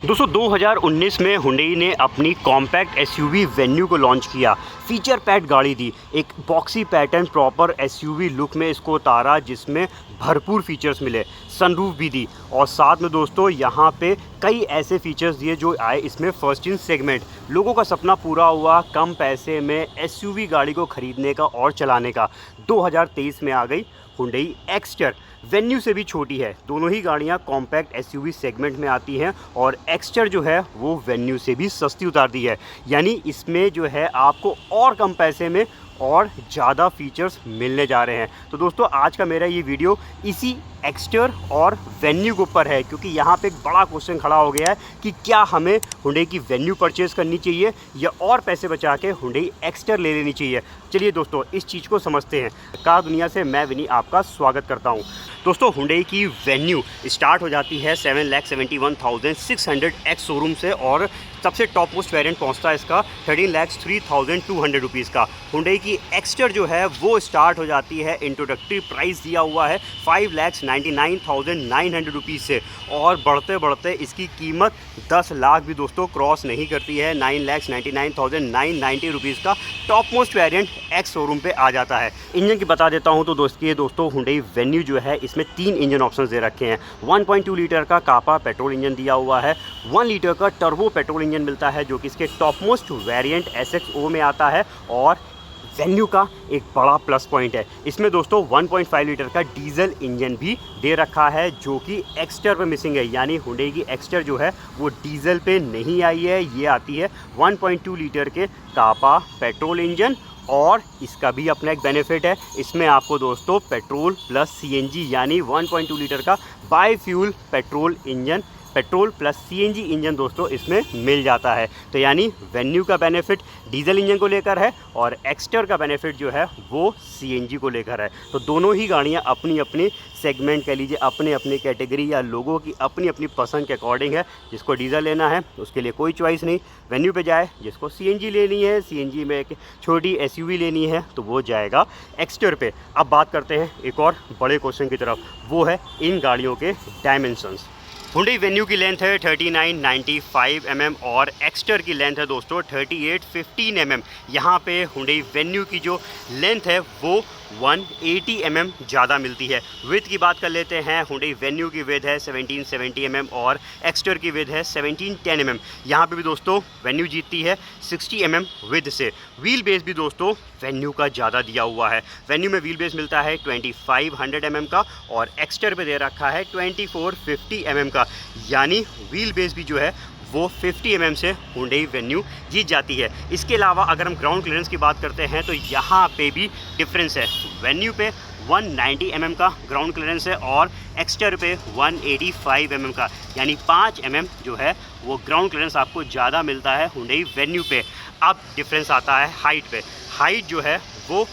दोस्तों 2019 में हुंडई ने अपनी कॉम्पैक्ट एसयूवी वेन्यू को लॉन्च किया। फीचर पैड गाड़ी दी, एक boxy pattern proper SUV look में इसको उतारा जिसमें भरपूर फीचर्स मिले, सनरूफ भी दी और साथ में दोस्तों यहाँ पे कई ऐसे फीचर्स दिए जो आए इसमें फर्स्ट इन सेगमेंट। लोगों का सपना पूरा हुआ कम पैसे में एसयूवी गाड़ी को ख़रीदने का और चलाने का। 2023 में आ गई हुंडई एक्स्टर, वेन्यू से भी छोटी है। दोनों ही गाड़ियाँ कॉम्पैक्ट एसयूवी सेगमेंट में आती हैं और एक्स्टर जो है वो वेन्यू से भी सस्ती उतार दी है, यानी इसमें जो है आपको और कम पैसे में और ज़्यादा फीचर्स मिलने जा रहे हैं। तो दोस्तों आज का मेरा ये वीडियो इसी एक्स्टर और वेन्यू के ऊपर है, क्योंकि यहाँ पे एक बड़ा क्वेश्चन खड़ा हो गया है कि क्या हमें हुंडई की वेन्यू परचेज़ करनी चाहिए या और पैसे बचा के हुंडई एक्स्टर ले लेनी चाहिए। चलिए दोस्तों इस चीज़ को समझते हैं। कार दुनिया से मैं विनी आपका स्वागत करता हूँ। दोस्तों हुंडई की वेन्यू स्टार्ट हो जाती है 7,71,600 एक्स शोरूम से और सबसे टॉप मोस्ट वेरिएंट पहुंचता है इसका 13,03,200 रुपीज़ का। हुंडई की एक्स्टर जो है वो स्टार्ट हो जाती है, इंट्रोडक्टरी प्राइस दिया हुआ है 5,99,900 रुपीज़ से और बढ़ते बढ़ते इसकी कीमत 10 लाख भी दोस्तों क्रॉस नहीं करती है। 9,99,990 रुपीज़ का top most variant ex showroom पे आ जाता है। इंजन की बता देता हूँ तो दोस्तों हुंडई वेन्यू जो है इसमें 3 इंजन ऑप्शन दे रखे हैं। 1.2 लीटर का कापा पेट्रोल इंजन दिया हुआ है, 1 लीटर का टर्बो पेट्रोल इंजन मिलता है जो कि इसके टॉप मोस्ट वेरिएंट SXO में आता है और वेन्यू का एक बड़ा प्लस पॉइंट है, इसमें दोस्तों 1.5 लीटर का डीजल इंजन भी दे रखा है जो कि एक्स्टर पे मिसिंग है। यानी हुंडई की एक्स्टर जो है वो डीजल पे नहीं आई है, ये आती है 1.2 लीटर के कापा पेट्रोल इंजन और इसका भी अपना एक बेनिफिट है, इसमें आपको दोस्तों पेट्रोल प्लस CNG यानी 1.2 लीटर का by fuel petrol engine, petrol plus CNG engine दोस्तों इसमें मिल जाता है। तो यानी वेन्यू का बेनिफिट डीजल इंजन को लेकर है और एक्स्टर का बेनिफिट जो है वो CNG को लेकर है। तो दोनों ही गाड़ियां अपनी अपनी सेगमेंट कह लीजिए, अपने अपनी कैटेगरी या लोगों की अपनी अपनी पसंद के अकॉर्डिंग है। जिसको डीजल लेना है उसके लिए कोई चॉइस नहीं, वेन्यू पे जाए। जिसको CNG लेनी है, CNG में एक छोटी SUV लेनी है तो वो जाएगा एक्स्टर पे। अब बात करते हैं एक और बड़े क्वेश्चन की तरफ, वो है इन गाड़ियों के डायमेंशंस। हुंडई वेन्यू की लेंथ है 3995 mm और एक्स्टर की लेंथ है दोस्तों 3815 mm। यहाँ पे हुंडई वेन्यू की जो लेंथ है वो 180 mm ज़्यादा मिलती है। विड्थ की बात कर लेते हैं, हुंडई वेन्यू की विड्थ है 1770 mm और एक्स्टर की विड्थ है 1710 mm। यहाँ पे भी दोस्तों वेन्यू जीतती है 60 mm विड्थ से। व्हील बेस भी दोस्तों वेन्यू का ज़्यादा दिया हुआ है, वेन्यू में व्हील बेस मिलता है 2500 mm का और एक्स्टर पे दे रखा है 2450 mm का, यानी व्हील बेस भी जो है वो 50 mm से हुंडई वेन्यू जीत जाती है। इसके अलावा अगर हम ग्राउंड क्लियरेंस की बात करते हैं तो यहाँ पे भी डिफरेंस है, वेन्यू पे 190 mm का ग्राउंड क्लियरेंस है और एक्स्टर पे 185 mm का, यानी 5 mm जो है वो ग्राउंड क्लियरेंस आपको ज़्यादा मिलता है हुंडई वेन्यू पे। अब डिफरेंस आता है हाइट पे। हाइट जो है वो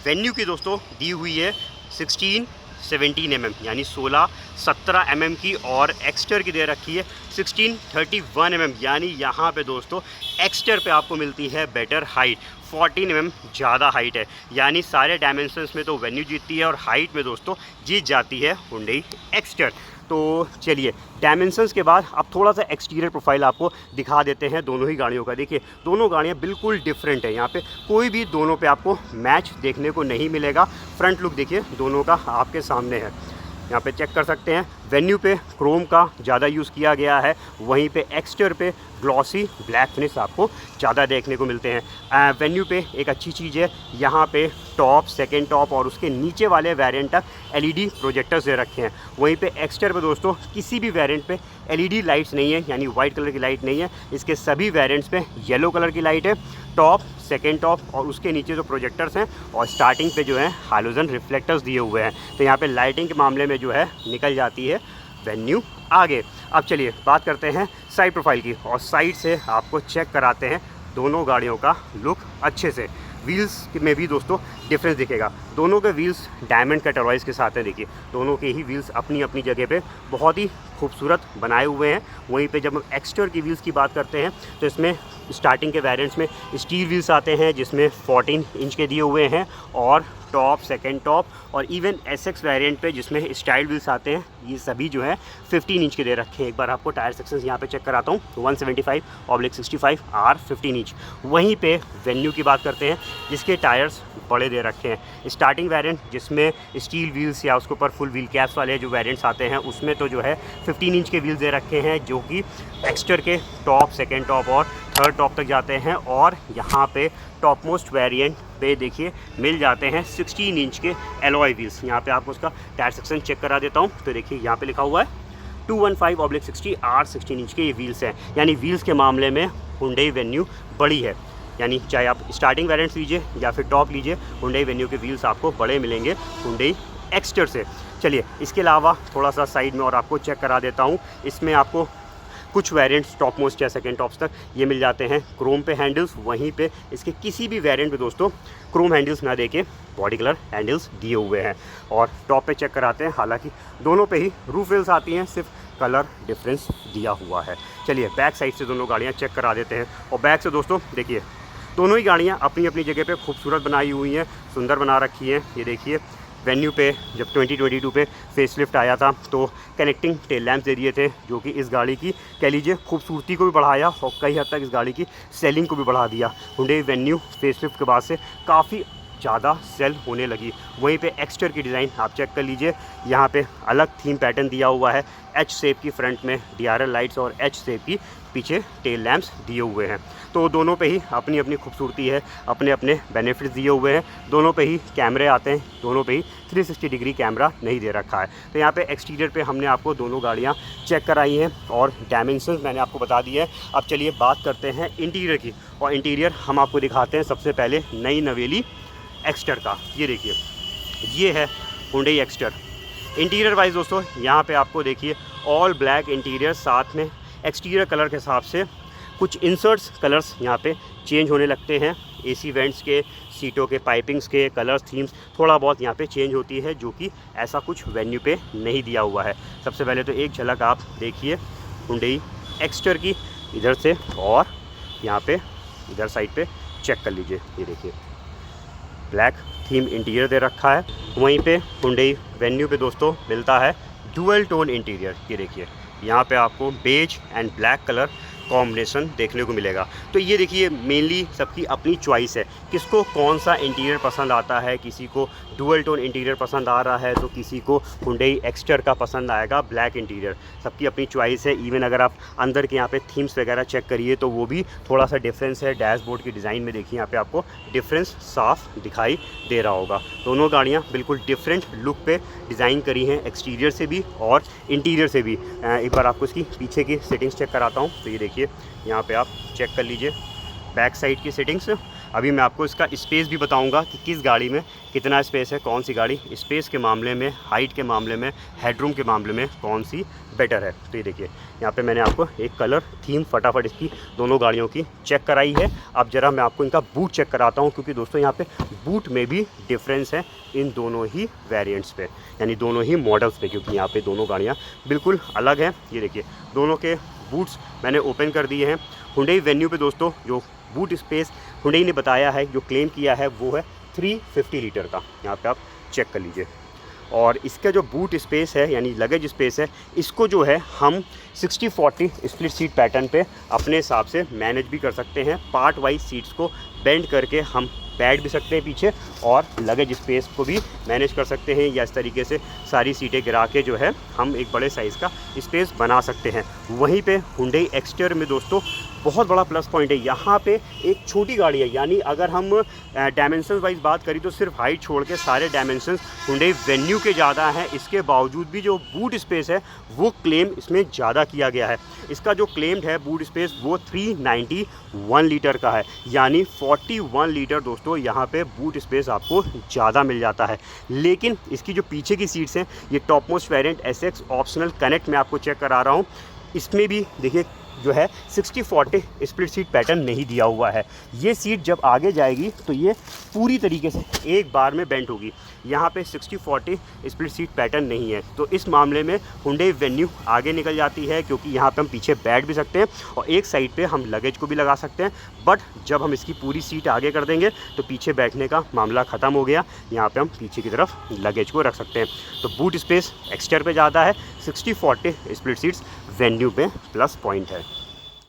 वेन्यू की दोस्तों दी हुई है 17 mm यानी 16-17 mm की और एक्स्टर की दे रखी है 16-31 mm, यानी यहाँ पे दोस्तों एक्स्टर पे आपको मिलती है बेटर हाइट, 14 mm ज़्यादा हाइट है। यानी सारे डायमेंशंस में तो वेन्यू जीतती है और हाइट में दोस्तों जीत जाती है हुंडई एक्स्टर। तो चलिए डायमेंशंस के बाद अब थोड़ा सा एक्सटीरियर प्रोफाइल आपको दिखा देते हैं दोनों ही गाड़ियों का। देखिए दोनों गाड़ियाँ बिल्कुल डिफरेंट है, यहाँ पे कोई भी दोनों पे आपको मैच देखने को नहीं मिलेगा। फ्रंट लुक देखिए दोनों का आपके सामने है, यहाँ पे चेक कर सकते हैं। वेन्यू पे क्रोम का ज़्यादा यूज़ किया गया है, वहीं पे एक्स्टर पे ग्लॉसी ब्लैक फिनिश आपको ज़्यादा देखने को मिलते हैं। वेन्यू पे एक अच्छी चीज़ है, यहाँ पे टॉप, सेकेंड टॉप और उसके नीचे वाले वेरिएंट तक LED प्रोजेक्टर्स दे रखे हैं। वहीं पे एक्स्टर पे दोस्तों किसी भी वेरिएंट पे LED लाइट्स नहीं है, यानी वाइट कलर की लाइट नहीं है। इसके सभी वेरिएंट्स पे येलो कलर की लाइट है, टॉप, सेकेंड टॉप और उसके नीचे जो प्रोजेक्टर्स हैं और स्टार्टिंग पे जो है हालोजन रिफ्लेक्टर्स दिए हुए हैं। तो यहाँ पे लाइटिंग के मामले में जो है निकल जाती है वेन्यू आगे। अब चलिए बात करते हैं साइड प्रोफाइल की और साइड से आपको चेक कराते हैं दोनों गाड़ियों का लुक अच्छे से। व्हील्स में भी दोस्तों डिफरेंस दिखेगा। दोनों के व्हील्स डायमंड कट अलॉयज़ के साथ हैं। देखिए दोनों के ही व्हील्स अपनी अपनी जगह पे बहुत ही खूबसूरत बनाए हुए हैं। वहीं पे जब हम एक्स्टर की व्हील्स की बात करते हैं तो इसमें स्टार्टिंग के वेरिएंट्स में स्टील व्हील्स आते हैं जिसमें 14 इंच के दिए हुए हैं, और टॉप, सेकंड टॉप और इवन SX वेरिएंट पे जिसमें स्टाइल व्हील्स आते हैं, ये सभी जो है 15 इंच के दे रखे हैं। एक बार आपको टायर सेक्शंस यहाँ पे चेक कराता हूँ। 175/65 R 15 इंच। वहीं पे वेन्यू की बात करते हैं जिसके टायर्स बड़े दे रखे हैं। स्टार्टिंग वेरिएंट जिसमें स्टील व्हील्स या उसके ऊपर फुल व्हील कैप्स वाले जो वेरिएंट्स आते हैं उसमें तो जो है 15 इंच के व्हील्स दे रखे हैं, जो कि एक्स्टर के टॉप, सेकेंड टॉप और थर्ड टॉप तक जाते हैं। और यहाँ पे टॉप मोस्ट वेरिएंट पे देखिए मिल जाते हैं 16 इंच के एलॉय व्हील्स। यहाँ पे आपको उसका टायर सेक्शन चेक करा देता हूँ। तो देखिए यहाँ पे लिखा हुआ है 215/60 R 16 इंच के ये व्हील्स हैं। यानी व्हील्स के मामले में हुंडई वेन्यू बड़ी है। यानी चाहे आप स्टार्टिंग वेरिएंट्स लीजिए या फिर टॉप लीजिए, हुंडई वेन्यू के व्हील्स आपको बड़े मिलेंगे हुंडई एक्स्टर से। चलिए इसके अलावा थोड़ा सा साइड में और आपको चेक करा देता हूँ। इसमें आपको कुछ वेरिएंट्स टॉप मोस्ट या सेकेंड टॉप्स तक ये मिल जाते हैं क्रोम पे हैंडल्स। वहीं पे इसके किसी भी वेरिएंट पे दोस्तों क्रोम हैंडल्स ना देके बॉडी कलर हैंडल्स दिए हुए हैं। और टॉप पे चेक कराते हैं, हालांकि दोनों पे ही रूफ व्हील्स आती हैं, सिर्फ कलर डिफरेंस दिया हुआ है। चलिए बैक साइड से दोनों गाड़ियाँ चेक करा देते हैं। और बैक से दोस्तों देखिए दोनों ही गाड़ियाँ अपनी अपनी जगह पे खूबसूरत बनाई हुई हैं, सुंदर बना रखी हैं। ये देखिए वेन्यू पे जब 2022 पे फेसलिफ्ट आया था तो कनेक्टिंग टेल लैम्प्स दे दिए थे, जो कि इस गाड़ी की कह लीजिए खूबसूरती को भी बढ़ाया और कई हद तक इस गाड़ी की सेलिंग को भी बढ़ा दिया। हुंडई वेन्यू फेसलिफ्ट के बाद से काफ़ी ज़्यादा सेल होने लगी। वहीं पे एक्स्टर की डिज़ाइन आप चेक कर लीजिए, यहाँ पे अलग थीम पैटर्न दिया हुआ है। एच शेप की फ्रंट में DRL लाइट्स और एच शेप की पीछे टेल लैम्प्स दिए हुए हैं। तो दोनों पे ही अपनी अपनी खूबसूरती है, अपने अपने बेनिफिट्स दिए हुए हैं। दोनों पे ही कैमरे आते हैं, दोनों पे ही 360 डिग्री कैमरा नहीं दे रखा है। तो यहाँ पे एक्सटीरियर पे हमने आपको दोनों गाड़ियाँ चेक कराई हैं और डायमेंशंस मैंने आपको बता दिए हैं। अब चलिए बात करते हैं इंटीरियर की, और इंटीरियर हम आपको दिखाते हैं सबसे पहले नई नवेली एक्स्टर का। ये देखिए ये है हुंडई एक्स्टर। इंटीरियर वाइज दोस्तों यहाँ पे आपको देखिए ऑल ब्लैक इंटीरियर, साथ में एक्सटीरियर कलर के हिसाब से कुछ इंसर्ट्स कलर्स यहाँ पे चेंज होने लगते हैं। AC वेंट्स के, सीटों के पाइपिंग्स के कलर्स, थीम्स थोड़ा बहुत यहाँ पे चेंज होती है, जो कि ऐसा कुछ वेन्यू पे नहीं दिया हुआ है। सबसे पहले तो एक झलक आप देखिए हुंडई एक्स्टर की इधर से, और यहाँ पे इधर साइड पे चेक कर लीजिए। ये देखिए ब्लैक थीम इंटीरियर दे रखा है। वहीं पे हुंडई वेन्यू पे दोस्तों मिलता है डुअल टोन इंटीरियर। ये देखिए यहाँ पे आपको beige and black colour combination देखने को मिलेगा। तो ये देखिए मेनली सबकी अपनी चॉइस है, किसको कौन सा इंटीरियर पसंद आता है। किसी को डुअल टोन इंटीरियर पसंद आ रहा है तो किसी को हुंडई एक्स्टर का पसंद आएगा ब्लैक इंटीरियर। सबकी अपनी चॉइस है। इवन अगर आप अंदर के यहाँ पे थीम्स वगैरह चेक करिए तो वो भी थोड़ा सा डिफरेंस है। डैशबोर्ड की डिज़ाइन में देखिए यहाँ पे आपको डिफरेंस साफ दिखाई दे रहा होगा। दोनों गाड़ियाँ बिल्कुल डिफरेंट लुक पे डिज़ाइन करी हैं, एक्सटीरियर से भी और इंटीरियर से भी। एक बार आपको इसकी पीछे की सेटिंग्स चेक कराता हूँ। तो ये देखिए यहाँ पे आप चेक कर लीजिए बैक साइड की सेटिंग्स। अभी मैं आपको इसका स्पेस भी बताऊंगा कि किस गाड़ी में कितना स्पेस है, कौन सी गाड़ी स्पेस के मामले में, हाइट के मामले में, हेडरूम के मामले में कौन सी बेटर है। तो ये देखिए यहाँ पे मैंने आपको एक कलर थीम फटाफट इसकी दोनों गाड़ियों की चेक कराई है। अब ज़रा मैं आपको इनका बूट चेक कराता हूँ, क्योंकि दोस्तों यहाँ पे बूट में भी डिफरेंस है इन दोनों ही वेरिएंट्स पे, यानी दोनों ही मॉडल्स पे, क्योंकि यहाँ पे दोनों गाड़ियाँ बिल्कुल अलग हैं। ये देखिए दोनों के बूट्स मैंने ओपन कर दिए हैं। हुंडई वेन्यू पे दोस्तों जो बूट स्पेस हुंडई ने बताया है, जो क्लेम किया है, वो है 350 लीटर का। यहाँ पे आप चेक कर लीजिए। और इसका जो बूट स्पेस है यानी लगेज स्पेस है, इसको जो है हम 60-40 स्प्लिट सीट पैटर्न पे अपने हिसाब से मैनेज भी कर सकते हैं। पार्ट वाइज सीट्स को बेंड करके हम बैठ भी सकते हैं पीछे, और लगेज स्पेस को भी मैनेज कर सकते हैं, या इस तरीके से सारी सीटें गिरा के जो है हम एक बड़े साइज़ का स्पेस बना सकते हैं। वहीं पे हुंडई एक्स्टर में दोस्तों बहुत बड़ा प्लस पॉइंट है, यहाँ पे एक छोटी गाड़ी है। यानी अगर हम डायमेंशन वाइज बात करें तो सिर्फ हाइट छोड़ के सारे डायमेंशन हुंडई वेन्यू के ज़्यादा हैं। इसके बावजूद भी जो बूट स्पेस है वो क्लेम इसमें ज़्यादा किया गया है। इसका जो क्लेम्ड है बूट स्पेस वो 391 लीटर का है, यानी 41 लीटर दोस्तों यहाँ पे बूट स्पेस आपको ज़्यादा मिल जाता है। लेकिन इसकी जो पीछे की सीट्स हैं, ये top most variant SX optional connect में आपको चेक करा रहा हूँ। इसमें भी देखिए जो है 60-40 स्प्लिट सीट पैटर्न नहीं दिया हुआ है। ये सीट जब आगे जाएगी तो ये पूरी तरीके से एक बार में बेंट होगी। यहाँ पे 60-40 स्प्लिट सीट पैटर्न नहीं है, तो इस मामले में Hyundai Venue आगे निकल जाती है, क्योंकि यहाँ पे हम पीछे बैठ भी सकते हैं और एक साइड पे हम लगेज को भी लगा सकते हैं। बट जब हम इसकी पूरी सीट आगे कर देंगे तो पीछे बैठने का मामला ख़त्म हो गया। यहाँ पे हम पीछे की तरफ लगेज को रख सकते हैं। तो बूट स्पेस एक्सटर पे ज़्यादा है, 60-40 स्प्लिट सीट्स वेन्यू पे प्लस पॉइंट है।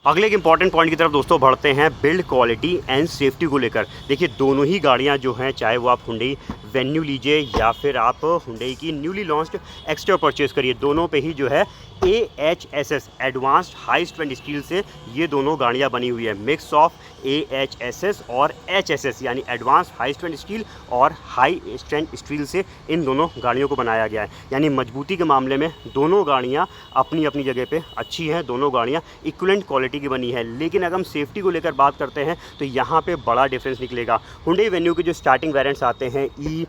अगले एक इंपॉर्टेंट पॉइंट की तरफ दोस्तों बढ़ते हैं, बिल्ड क्वालिटी एंड सेफ्टी को लेकर। देखिए दोनों ही गाड़ियां जो हैं, चाहे वो आप Hyundai Venue लीजिए या फिर आप Hyundai की न्यूली लॉन्च्ड एक्स्ट्रा परचेज करिए, दोनों पे ही जो है AHSS advanced high strength steel से ये दोनों गाड़ियां बनी हुई है। मिक्स ऑफ AHSS और HSS यानी एडवांस हाई स्ट्रेंथ स्टील और हाई स्ट्रेंथ स्टील से इन दोनों गाड़ियों को बनाया गया है। यानी मजबूती के मामले में दोनों गाड़ियां अपनी अपनी जगह पे अच्छी हैं, दोनों गाड़ियां इक्विवेलेंट क्वालिटी की बनी है। लेकिन अगर हम सेफ्टी को लेकर बात करते हैं तो यहाँ पे बड़ा डिफरेंस निकलेगा। Hyundai Venue के जो स्टार्टिंग वेरिएंट्स आते हैं E,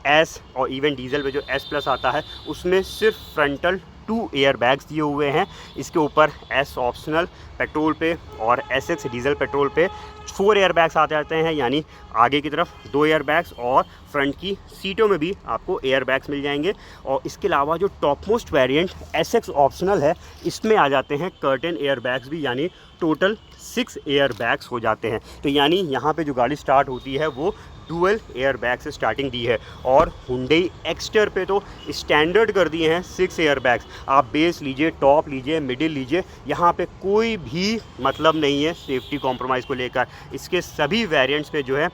S और इवन डीजल में जो S+ आता है, उसमें सिर्फ फ्रंटल 2 एयर बैग्स दिए हुए हैं। इसके ऊपर S ऑप्शनल पेट्रोल पे और SX डीजल पेट्रोल पे 4 एयर बैग्स आते जाते हैं, यानी आगे की तरफ 2 एयर बैग्स और फ्रंट की सीटों में भी आपको एयर बैग्स मिल जाएंगे। और इसके अलावा जो top most variant SX optional है, इसमें आ जाते हैं कर्टेन एयर बैग्स भी, यानी टोटल 6 एयर बैग्स हो जाते हैं। तो यानी यहाँ पे जो गाड़ी स्टार्ट होती है वो डुअल एयर बैग से स्टार्टिंग दी है। और Hyundai एक्स्टर पे तो स्टैंडर्ड कर दिए हैं 6 एयर बैग्स। आप बेस लीजिए, टॉप लीजिए, मिडिल लीजिए, यहाँ पे कोई भी मतलब नहीं है सेफ्टी कॉम्प्रोमाइज़ को लेकर। इसके सभी वेरिएंट्स पे जो है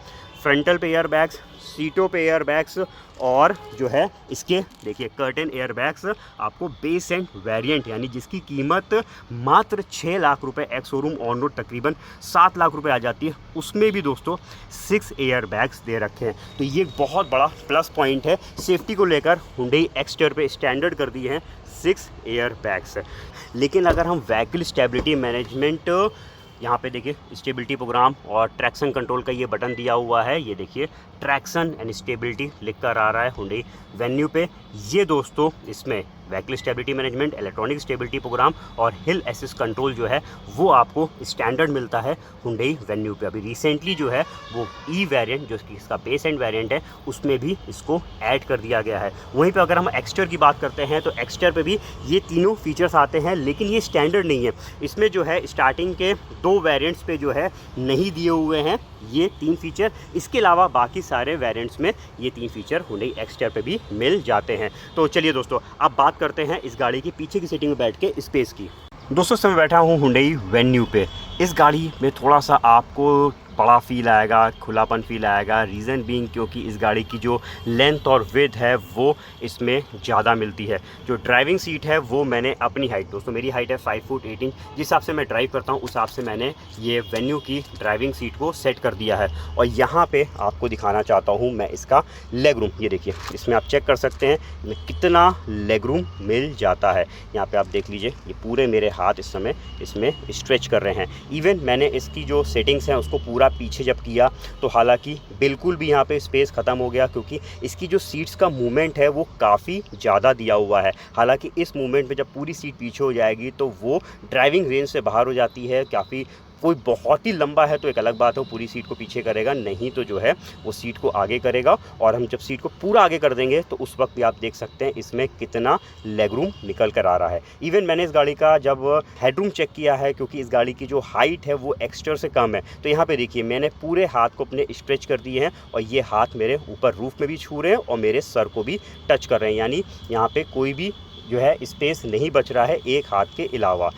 फ्रंटल पे एयर बैग्स, सीटों पे एयर बैग्स और जो है इसके देखिए कर्टेन एयर बैग्स आपको बेस एंड वेरिएंट, यानी जिसकी कीमत मात्र 6 लाख रुपए एक्स शोरूम ऑन रोड तकरीबन 7 लाख रुपए आ जाती है, उसमें भी दोस्तों 6 एयर बैग्स दे रखे हैं। तो ये एक बहुत बड़ा प्लस पॉइंट है। सेफ्टी को लेकर Hyundai एक्स्टर पे स्टैंडर्ड कर दिए हैं 6 एयर बैग्स। लेकिन अगर हम व्हीकल स्टेबिलिटी मैनेजमेंट, यहाँ पे देखिए स्टेबिलिटी प्रोग्राम और ट्रैक्शन कंट्रोल का ये बटन दिया हुआ है, ये देखिए ट्रैक्शन एंड स्टेबिलिटी लिख कर आ रहा है Hyundai Venue पे। ये दोस्तों इसमें vehicle stability management, electronic stability program और हिल असिस्ट कंट्रोल जो है वो आपको स्टैंडर्ड मिलता है Hyundai Venue पे। अभी रिसेंटली जो है वो E वेरिएंट, जो कि इसका बेस एंड वेरिएंट है, उसमें भी इसको ऐड कर दिया गया है। वहीं पे अगर हम एक्स्टर की बात करते हैं तो एक्स्टर पे भी ये तीनों फीचर्स आते हैं, लेकिन ये स्टैंडर्ड नहीं है। इसमें जो है स्टार्टिंग के 2 वेरिएंट्स पे जो है नहीं दिए हुए हैं ये 3 फीचर। इसके अलावा बाकी सारे वेरिएंट्स में ये 3 फीचर Hyundai एक्स्टर पे भी मिल जाते हैं। तो चलिए दोस्तों अब बात करते हैं इस गाड़ी की पीछे की सीटिंग में बैठ के स्पेस की। दोस्तों समय बैठा हूँ Hyundai Venue पे। इस गाड़ी में थोड़ा सा आपको बड़ा फील आएगा, खुलापन फील आएगा। रीज़न बीइंग क्योंकि इस गाड़ी की जो लेंथ और विड्थ है वो इसमें ज़्यादा मिलती है। जो ड्राइविंग सीट है वो मैंने अपनी हाइट, दोस्तों मेरी हाइट है 5 फुट 8 इंच, जिस हिसाब से मैं ड्राइव करता हूँ उस हिसाब से मैंने ये Venue की ड्राइविंग सीट को सेट कर दिया है। और यहाँ पे आपको दिखाना चाहता हूँ मैं इसका लेग रूम। ये देखिए, इसमें आप चेक कर सकते हैं कितना लेग रूम मिल जाता है। यहाँ पर आप देख लीजिए, ये पूरे मेरे हाथ इस समय इसमें स्ट्रेच कर रहे हैं। इवन मैंने इसकी जो सेटिंग्स हैं उसको पूरा पीछे जब किया तो हालांकि बिल्कुल भी यहाँ पे स्पेस ख़त्म हो गया, क्योंकि इसकी जो सीट्स का मूवमेंट है वो काफ़ी ज़्यादा दिया हुआ है। हालांकि इस मूवमेंट में जब पूरी सीट पीछे हो जाएगी तो वो ड्राइविंग रेंज से बाहर हो जाती है। काफ़ी कोई बहुत ही लंबा है तो एक अलग बात है, पूरी सीट को पीछे करेगा, नहीं तो जो है वो सीट को आगे करेगा। और हम जब सीट को पूरा आगे कर देंगे तो उस वक्त भी आप देख सकते हैं इसमें कितना लेग रूम निकल कर आ रहा है। इवन मैंने इस गाड़ी का जब हेडरूम चेक किया है, क्योंकि इस गाड़ी की जो हाइट है वो एक्स्टर से कम है, तो यहाँ पे देखिए मैंने पूरे हाथ को अपने स्ट्रेच कर दिए हैं और ये हाथ मेरे ऊपर रूफ में भी छू रहे हैं और मेरे सर को भी टच कर रहे हैं। यानी यहाँ पे कोई भी जो है स्पेस नहीं बच रहा है एक हाथ के अलावा।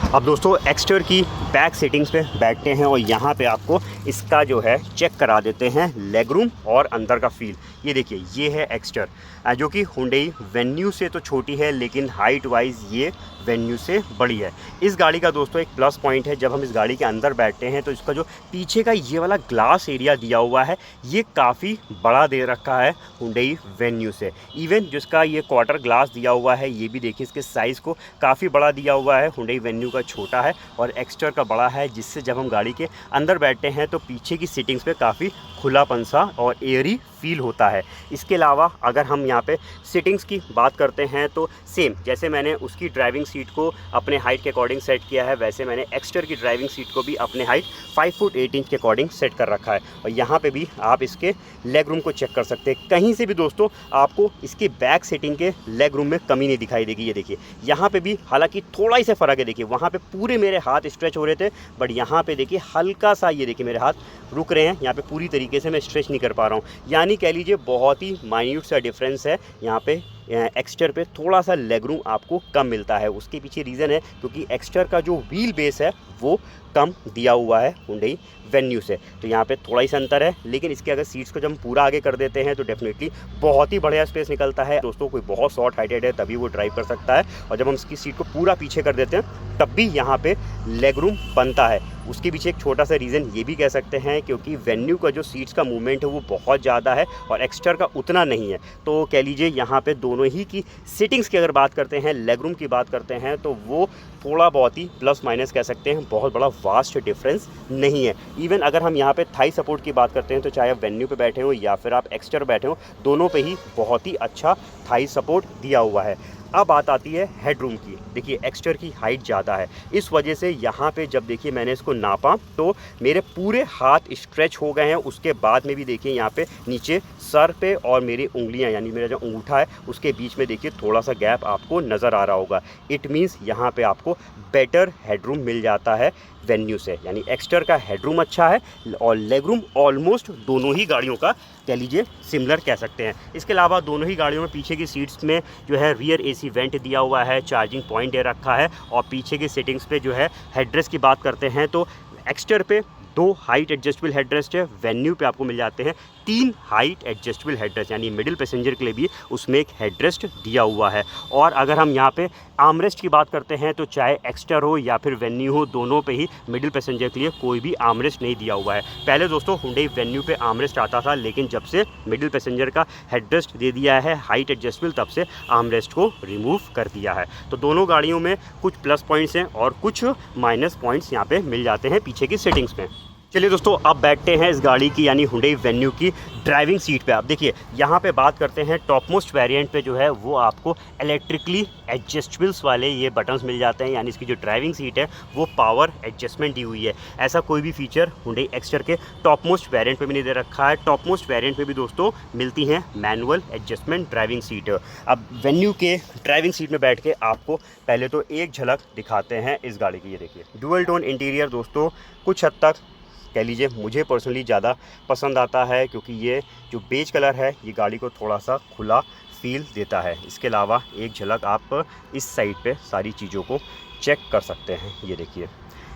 अब दोस्तों एक्स्टर की बैक सेटिंग्स पे बैठते हैं और यहाँ पे आपको इसका जो है चेक करा देते हैं लेग रूम और अंदर का फील। ये देखिए, ये है एक्स्टर जो कि Hyundai Venue से तो छोटी है लेकिन हाइट वाइज ये Venue से बड़ी है। इस गाड़ी का दोस्तों एक प्लस पॉइंट है, जब हम इस गाड़ी के अंदर बैठते हैं तो इसका जो पीछे का ये वाला ग्लास एरिया दिया हुआ है ये काफ़ी बड़ा दे रखा है Hyundai Venue से। इवन जिसका ये क्वार्टर ग्लास दिया हुआ है ये भी देखिए इसके साइज़ को काफ़ी बड़ा दिया हुआ है। Hyundai Venue का छोटा है और एक्स्टर का बड़ा है, जिससे जब हम गाड़ी के अंदर बैठते हैं तो पीछे की सीटिंग्स पे काफ़ी खुलापन सा और एयरी फील होता है। इसके अलावा अगर हम यहाँ पे सिटिंग्स की बात करते हैं तो सेम जैसे मैंने उसकी ड्राइविंग सीट को अपने हाइट के अकॉर्डिंग सेट किया है, वैसे मैंने एक्स्टर की ड्राइविंग सीट को भी अपने हाइट 5 फुट 8 इंच के अकॉर्डिंग सेट कर रखा है। और यहाँ पे भी आप इसके लेग रूम को चेक कर सकते हैं। कहीं से भी दोस्तों आपको इसके बैक सीटिंग के लेग रूम में कमी नहीं दिखाई देगी। ये देखिए यहाँ पे भी हालांकि थोड़ा ही से फ़र्क है। देखिए वहाँ पे पूरे मेरे हाथ स्ट्रेच हो रहे थे, बट यहाँ पे देखिए हल्का सा, ये देखिए मेरे हाथ रुक रहे हैं। यहाँ पे पूरी तरीके से मैं स्ट्रेच नहीं कर पा रहा हूँ, यानी कह लीजिए बहुत ही माइन्यूट सा डिफरेंस है। यहाँ पे एक्स्टर पे थोड़ा सा लेग रूम आपको कम मिलता है। उसके पीछे रीज़न है क्योंकि एक्स्टर का जो व्हील बेस है वो कम दिया हुआ है हुंडई वेन्यू से, तो यहाँ पे थोड़ा ही सा अंतर है। लेकिन इसके अगर सीट्स को जब हम पूरा आगे कर देते हैं तो डेफिनेटली बहुत ही बढ़िया स्पेस निकलता है दोस्तों। कोई बहुत शॉर्ट हाइटेड है तभी वो ड्राइव कर सकता है, और जब हम इसकी सीट को पूरा पीछे कर देते हैं तब भी यहाँ पे लेग रूम बनता है। उसके पीछे एक छोटा सा रीज़न ये भी कह सकते हैं क्योंकि वेन्यू का जो सीट्स का मूवमेंट है वो बहुत ज़्यादा है और एक्स्टर का उतना नहीं है। तो कह लीजिए यहाँ पे दोनों ही की सिटिंग्स की अगर बात करते हैं, लेग रूम की बात करते हैं, तो वो थोड़ा बहुत ही प्लस माइनस कह सकते हैं, बहुत बड़ा वास्ट डिफरेंस नहीं है। इवन अगर हम यहाँ पे थाई सपोर्ट की बात करते हैं तो चाहे आप वेन्यू पे बैठे हो या फिर आप एक्स्टर बैठे हो, दोनों पे ही बहुत ही अच्छा थाई सपोर्ट दिया हुआ है। अब बात आती है हेडरूम की। देखिए एक्स्टर की हाइट ज़्यादा है, इस वजह से यहाँ पे जब देखिए मैंने इसको नापा तो मेरे पूरे हाथ स्ट्रेच हो गए हैं। उसके बाद में भी देखिए यहाँ पे नीचे सर पे और मेरी उंगलियाँ यानी मेरा जो अंगूठा है उसके बीच में देखिए थोड़ा सा गैप आपको नज़र आ रहा होगा। इट मीन्स यहाँ पे आपको बेटर हेडरूम मिल जाता है वेन्यू से, यानी एक्स्टर का हेडरूम अच्छा है और लेग रूम ऑलमोस्ट दोनों ही गाड़ियों का कह लीजिए सिमिलर कह सकते हैं। इसके अलावा दोनों ही गाड़ियों में पीछे की सीट्स में जो है रियर एसी वेंट दिया हुआ है, चार्जिंग पॉइंट दे रखा है, और पीछे की सीटिंग्स पे जो है हेडरेस्ट की बात करते हैं तो एक्स्टर पे 2 हाइट एडजस्टेबल हेडरेस्ट है, वेन्यू पे आपको मिल जाते हैं 3 हाइट एडजस्टेबल हेडरेस्ट, यानी मिडिल पैसेंजर के लिए भी उसमें एक हेडरेस्ट दिया हुआ है। और अगर हम यहाँ पे आर्मरेस्ट की बात करते हैं तो चाहे एक्स्टर हो या फिर वेन्यू हो, दोनों पे ही मिडिल पैसेंजर के लिए कोई भी आर्मरेस्ट नहीं दिया हुआ है। पहले दोस्तों हुंडई वेन्यू पे आर्मरेस्ट आता था, लेकिन जब से मिडिल पैसेंजर का हेडरेस्ट दे दिया है हाइट एडजस्टेबल, तब से आर्मरेस्ट को रिमूव कर दिया है। तो दोनों गाड़ियों में कुछ प्लस पॉइंट्स हैं और कुछ माइनस पॉइंट्स यहाँ पे मिल जाते हैं पीछे की सेटिंग्स में। चलिए दोस्तों अब बैठते हैं इस गाड़ी की यानी हुंडई वेन्यू की ड्राइविंग सीट पे। आप देखिए यहाँ पे बात करते हैं टॉप मोस्ट वेरिएंट पे जो है वो आपको इलेक्ट्रिकली एडजस्टेबल्स वाले ये बटन्स मिल जाते हैं, यानी इसकी जो ड्राइविंग सीट है वो पावर एडजस्टमेंट दी हुई है। ऐसा कोई भी फीचर हुंडई एक्स्टर के टॉप मोस्ट वेरिएंट पे भी नहीं दे रखा है। टॉप मोस्ट वेरिएंट पे भी दोस्तों मिलती हैं मैनुअल एडजस्टमेंट ड्राइविंग सीट। अब वेन्यू के ड्राइविंग सीट में बैठ के आपको पहले तो एक झलक दिखाते हैं इस गाड़ी की। ये देखिए डुअल टोन इंटीरियर दोस्तों कुछ हद तक कह लीजिए मुझे पर्सनली ज़्यादा पसंद आता है, क्योंकि ये जो बेज कलर है ये गाड़ी को थोड़ा सा खुला फील देता है। इसके अलावा एक झलक आप इस साइड पे सारी चीज़ों को चेक कर सकते हैं। ये देखिए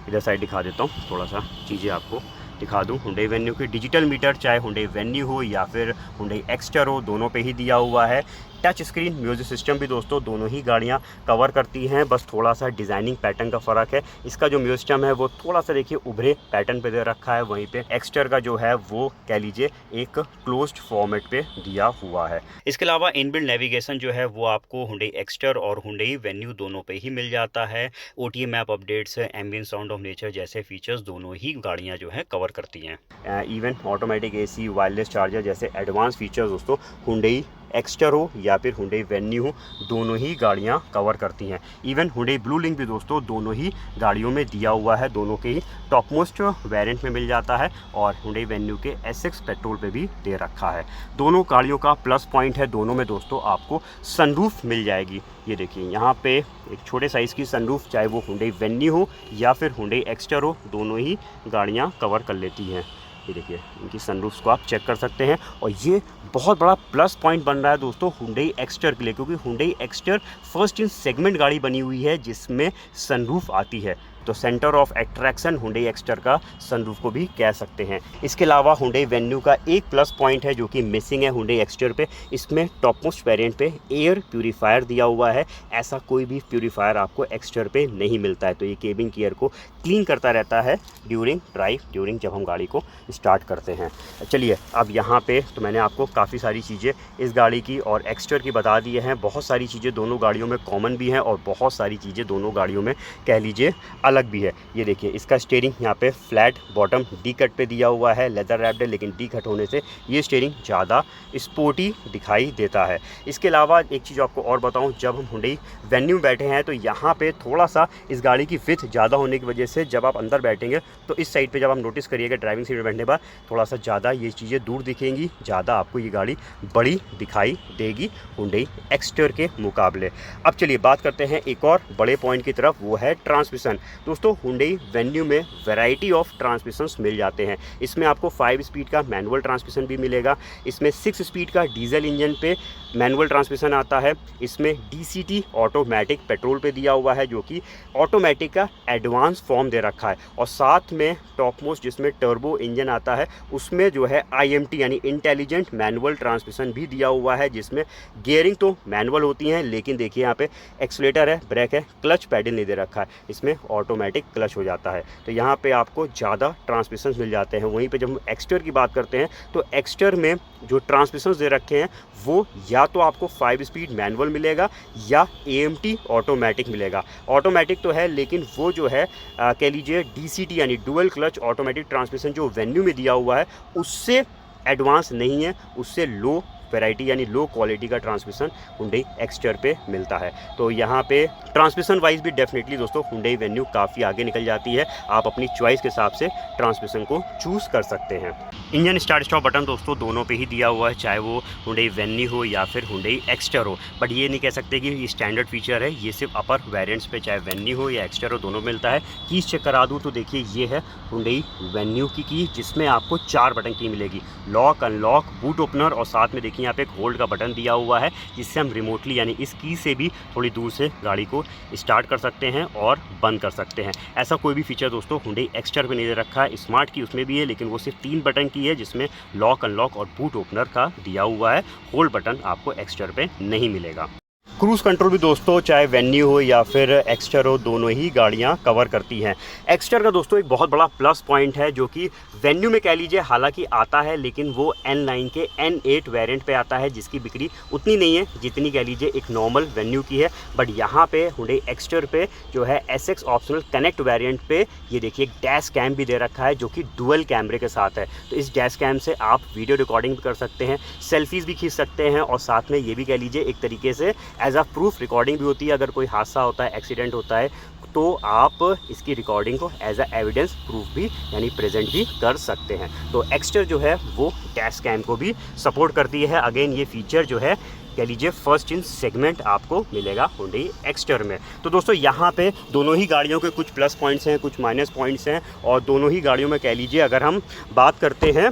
इधर साइड दिखा देता हूँ, थोड़ा सा चीज़ें आपको दिखा दूँ। हुंडई वेन्यू की डिजिटल मीटर चाहे हुंडई वेन्यू हो या फिर हुंडई एक्स्टर हो, दोनों पे ही दिया हुआ है। टच स्क्रीन म्यूजिक सिस्टम भी दोस्तों दोनों ही गाड़ियां कवर करती हैं, बस थोड़ा सा डिज़ाइनिंग पैटर्न का फ़र्क है। इसका जो म्यूजिक सिस्टम है वो थोड़ा सा देखिए उभरे पैटर्न पे दे रखा है, वहीं पे एक्स्टर का जो है वो कह लीजिए एक क्लोज्ड फॉर्मेट पे दिया हुआ है। इसके अलावा इनबिल्ट नेविगेशन जो है वो आपको हुंडई एक्स्टर और हुंडई वेन्यू दोनों पे ही मिल जाता है। OTA map updates, ambient sound of nature जैसे फीचर्स दोनों ही गाड़ियाँ जो है कवर करती हैं। Even automatic AC, wireless charger जैसे एडवांस फीचर्स दोस्तों हुंडई एक्स्टर हो या फिर हुंडई वेन्यू हो, दोनों ही गाड़ियां कवर करती हैं। इवन हुंडई ब्लू लिंक भी दोस्तों दोनों ही गाड़ियों में दिया हुआ है, दोनों के ही टॉप मोस्ट वेरिएंट में मिल जाता है, और हुंडई वेन्यू के SX पेट्रोल पे भी दे रखा है। दोनों गाड़ियों का प्लस पॉइंट है, दोनों में दोस्तों आपको सनरूफ मिल जाएगी। ये देखिए यहाँ पे एक छोटे साइज़ की सनरूफ, चाहे वो हुंडई वेन्यू हो या फिर हुंडई एक्स्टर हो, दोनों ही गाड़ियाँ कवर कर लेती हैं। ये देखिए इनकी सनरूफ्स को आप चेक कर सकते हैं, और ये बहुत बड़ा प्लस पॉइंट बन रहा है दोस्तों हुंडई एक्स्टर के लिए, क्योंकि Hyundai Exter first in segment गाड़ी बनी हुई है जिसमें सनरूफ आती है। तो centre of attraction Hyundai Exter का सनरूफ को भी कह सकते हैं। इसके अलावा हुंडई वेन्यू का एक प्लस पॉइंट है जो कि मिसिंग है हुंडई एक्स्टर पे, इसमें टॉप मोस्ट वेरिएंट पे एयर प्यूरीफायर दिया हुआ है। ऐसा कोई भी प्यूरीफायर आपको एक्स्टर पे नहीं मिलता है, तो ये केबिन की एयर को क्लीन करता रहता है ड्यूरिंग ड्राइव, ड्यूरिंग जब हम गाड़ी को स्टार्ट करते हैं। चलिए अब यहाँ पे तो मैंने आपको काफ़ी सारी चीज़ें इस गाड़ी की और एक्स्टर की बता दी हैं। बहुत सारी चीज़ें दोनों गाड़ियों में कॉमन भी हैं और बहुत सारी चीज़ें दोनों गाड़ियों में कह लीजिए अलग भी है। ये देखिए इसका स्टीयरिंग यहाँ पे फ्लैट बॉटम डी कट पे दिया हुआ है, लेदर रैप्ड है, लेकिन डी कट होने से ये स्टीयरिंग ज़्यादा स्पोर्टी दिखाई देता है। इसके अलावा एक चीज़ आपको और बताऊं, जब हम हुंडई वेन्यू में बैठे हैं तो यहाँ पे थोड़ा सा इस गाड़ी की विड्थ ज़्यादा होने की वजह से जब आप अंदर बैठेंगे तो इस साइड पे जब आप नोटिस करिएगा ड्राइविंग सीट में बैठने पर थोड़ा सा ज़्यादा ये चीज़ें दूर दिखेंगी, ज़्यादा आपको ये गाड़ी बड़ी दिखाई देगी हुंडई एक्सटर के मुकाबले। अब चलिए बात करते हैं एक और बड़े पॉइंट की तरफ, वो है ट्रांसमिशन। दोस्तों हुंडई वेन्यू में वैरायटी ऑफ ट्रांसमिशंस मिल जाते हैं। इसमें आपको 5 स्पीड का मैनुअल ट्रांसमिशन भी मिलेगा, इसमें 6 स्पीड का डीजल इंजन पे मैनुअल ट्रांसमिशन आता है, इसमें DCT ऑटोमेटिक पेट्रोल पे दिया हुआ है जो कि ऑटोमेटिक का एडवांस फॉर्म दे रखा है, और साथ में टॉप मोस्ट जिसमें टर्बो इंजन आता है उसमें जो है IMT यानी इंटेलिजेंट मैनुअल ट्रांसमिशन भी दिया हुआ है, जिसमें गियरिंग तो मैनुअल होती हैं लेकिन देखिए यहाँ पे एक्सीलेटर है, ब्रेक है, क्लच पैडल नहीं दे रखा है, इसमें ऑटोमेटिक क्लच हो जाता है। तो यहाँ पे आपको ज़्यादा ट्रांसमिशन मिल जाते हैं। वहीं पे जब हम एक्सटर की बात करते हैं तो एक्सटर में जो ट्रांसमिशन दे रखे हैं वो या तो आपको 5 स्पीड मैनुअल मिलेगा या AMT ऑटोमेटिक मिलेगा। ऑटोमेटिक तो है लेकिन वो जो है कह लीजिए DCT यानी डुअल क्लच ऑटोमेटिक ट्रांसमिशन जो वेन्यू में दिया हुआ है उससे एडवांस नहीं है, उससे लो वैरायटी यानी लो क्वालिटी का ट्रांसमिशन हुंडई एक्सटर पे मिलता है। तो यहाँ पे ट्रांसमिशन वाइज भी डेफिनेटली दोस्तों हुंडई वेन्यू काफ़ी आगे निकल जाती है। आप अपनी चॉइस के हिसाब से ट्रांसमिशन को चूज़ कर सकते हैं। इंजन स्टार्ट स्टॉप बटन दोस्तों दोनों पे ही दिया हुआ है, चाहे वो हुंडई वेन्यू हो या फिर हुंडई एक्सटर हो, बट ये नहीं कह सकते कि ये स्टैंडर्ड फीचर है, ये सिर्फ अपर वेरिएंट्स पे चाहे वेन्यू हो या एक्सटर हो दोनों मिलता है। कीज चेक करा दूँ तो देखिए ये है हुंडई वेन्यू की की, जिसमें आपको 4 बटन की मिलेगी, लॉक, अनलॉक, बूट ओपनर, और साथ में देखिए यहाँ पे एक होल्ड का बटन दिया हुआ है जिससे हम रिमोटली यानी इस की से भी थोड़ी दूर से गाड़ी को स्टार्ट कर सकते हैं और बंद कर सकते हैं। ऐसा कोई भी फीचर दोस्तों हुंडई एक्सटर पे नहीं दे रखा है। स्मार्ट की उसमें भी है लेकिन वो सिर्फ 3 बटन की है, जिसमें लॉक, अनलॉक और बूट ओपनर का दिया हुआ है। होल्ड बटन आपको एक्सटर पे नहीं मिलेगा। क्रूज़ कंट्रोल भी दोस्तों चाहे वेन्यू हो या फिर एक्सटर हो दोनों ही गाड़ियां कवर करती हैं। एक्सटर का दोस्तों एक बहुत बड़ा प्लस पॉइंट है जो कि वेन्यू में कह लीजिए हालांकि आता है लेकिन वो N9 के N8 वेरिएंट पे आता है जिसकी बिक्री उतनी नहीं है जितनी कह लीजिए एक नॉर्मल वेन्यू की है। बट यहाँ पे हुंडई एक्सटर पे जो है SX ऑप्शनल कनेक्ट वेरिएंट पे ये देखिए एक डैश कैम भी दे रखा है जो कि डुअल कैमरे के साथ है। तो इस डैश कैम से आप वीडियो रिकॉर्डिंग भी कर सकते हैं, सेल्फीज़ भी खींच सकते हैं, और साथ में ये भी कह लीजिए एक तरीके से एज अ प्रूफ रिकॉर्डिंग भी होती है। अगर कोई हादसा होता है, एक्सीडेंट होता है, तो आप इसकी रिकॉर्डिंग को एज अ एविडेंस प्रूफ भी यानी प्रेजेंट भी कर सकते हैं। तो एक्सटर जो है वो डैश कैम को भी सपोर्ट करती है। अगेन ये फीचर जो है कह लीजिए फर्स्ट इन सेगमेंट आपको मिलेगा हुंडई एक्सटर में। तो दोस्तों यहाँ पे दोनों ही गाड़ियों के कुछ प्लस पॉइंट्स हैं, कुछ माइनस पॉइंट्स हैं, और दोनों ही गाड़ियों में कह लीजिए अगर हम बात करते हैं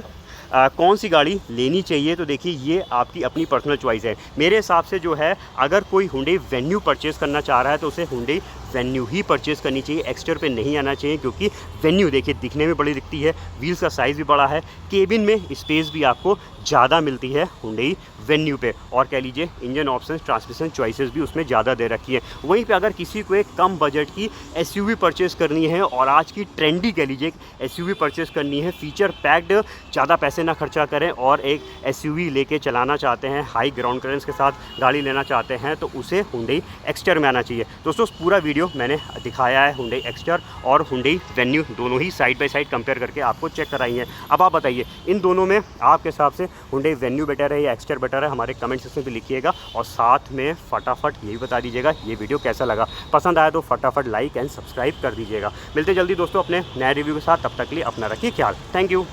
कौन सी गाड़ी लेनी चाहिए तो देखिए ये आपकी अपनी पर्सनल चॉइस है। मेरे हिसाब से जो है अगर कोई हुंडई वेन्यू परचेज़ करना चाह रहा है तो उसे हुंडई वेन्यू ही परचेज़ करनी चाहिए, एक्सटर पे नहीं आना चाहिए, क्योंकि वेन्यू देखिए दिखने में बड़ी दिखती है, व्हील्स का साइज़ भी बड़ा है, केबिन में स्पेस भी आपको ज़्यादा मिलती है हुंडई वेन्यू पे, और कह लीजिए इंजन ऑप्शन, ट्रांसमिशन चॉइसेस भी उसमें ज़्यादा दे रखी है। वहीं पे अगर किसी को एक कम बजट की SUV परचेज़ करनी है और आज की ट्रेंडी कह लीजिए SUV परचेज़ करनी है, फीचर पैक्ड, ज़्यादा पैसे ना खर्चा करें और एक SUV लेके चलाना चाहते हैं, हाई ग्राउंड क्लियरेंस के साथ गाड़ी लेना चाहते हैं, तो उसे हुंडई एक्सटर में आना चाहिए। दोस्तों पूरा वीडियो मैंने दिखाया है हुंडई एक्सटर और हुंडई वेन्यू दोनों ही साइड बाय साइड कंपेयर करके आपको चेक कराई है। अब आप बताइए इन दोनों में आपके हिसाब से हुंडई वेन्यू बेटर है या एक्सटर बेटर है, हमारे कमेंट सेक्शन में लिखिएगा, और साथ में फटाफट ये भी बता दीजिएगा ये वीडियो कैसा लगा। पसंद आया तो फटाफट लाइक एंड सब्सक्राइब कर दीजिएगा। मिलते जल्दी दोस्तों अपने नए रिव्यू के साथ, तब तक के लिए अपना रखिए ख्याल। Thank you.